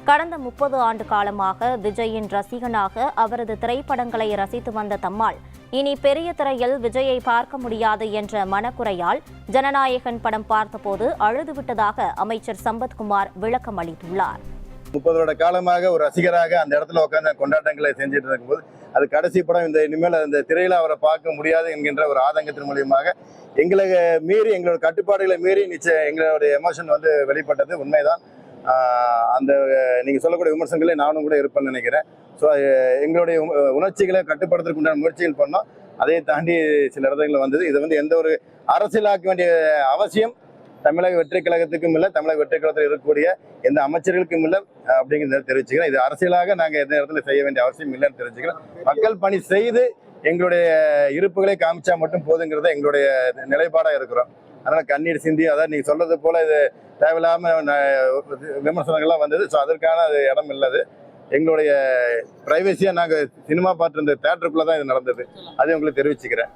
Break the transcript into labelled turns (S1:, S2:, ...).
S1: கடந்த 30 ஆண்டு காலமாக விஜயின் ரசிகனாக அவரது திரைப்படங்களை ரசித்து வந்த தம்மாள் இனி பெரிய திரையில் விஜயை பார்க்க முடியாது என்ற மனக்குறையால் ஜனநாயகன் படம் பார்த்தபோது அழுதுவிட்டதாக அமைச்சர் சம்பத்குமார் விளக்கம் அளித்துள்ளார்.
S2: 30 வருட காலமாக ஒரு ரசிகராக அந்த இடத்துல உட்கார்ந்து கொண்டாட்டங்களை செஞ்சுட்டு இருக்கும்போது அது கடைசி படம் இனிமேல் அந்த திரையில அவரை பார்க்க முடியாது என்கின்ற ஒரு ஆதங்கத்தின் மூலியமாக எங்களை மீறி எங்களோட கட்டுப்பாடுகளை மீறி நிச்சயம் எங்களுடைய எமோஷன் வெளிப்பட்டது உண்மைதான். அந்த நீங்க சொல்லக்கூடிய விமர்சனங்களே நானும் கூட இருப்பேன்னு நினைக்கிறேன். ஸோ எங்களுடைய உணர்ச்சிகளை கட்டுப்படுத்துறதுக்கு உண்டான முயற்சிகள் பண்ணோம். அதை தாண்டி சில இடத்துல வந்தது. இது எந்த ஒரு அரசியலாக்க வேண்டிய அவசியம் தமிழக வெற்றி கழகத்துக்கும் இல்லை, தமிழக வெற்றி கழகத்தில் இருக்கக்கூடிய எந்த அமைச்சர்களுக்கும் இல்லை அப்படிங்கிறத தெரிவிச்சுக்கிறேன். இது அரசியலாக நாங்கள் எந்த இடத்துல செய்ய வேண்டிய அவசியம் இல்லைன்னு தெரிவிச்சுக்கிறோம். மக்கள் பணி செய்து எங்களுடைய இருப்புகளை காமிச்சா மட்டும் போதுங்கிறத எங்களுடைய நிலைப்பாடாக இருக்கிறோம். அதனால கண்ணீர் சிந்தி, அதாவது நீங்க சொல்றது போல இது தேவையில்லாம விமர்சனங்கள்லாம் வந்தது. ஸோ அதற்கான அது இடம் இல்லது. எங்களுடைய பிரைவசியா நாங்கள் சினிமா பார்த்து இந்த தேட்டருக்குள்ள தான் இது நடந்தது. அதை உங்களுக்கு தெரிவிச்சுக்கிறேன்.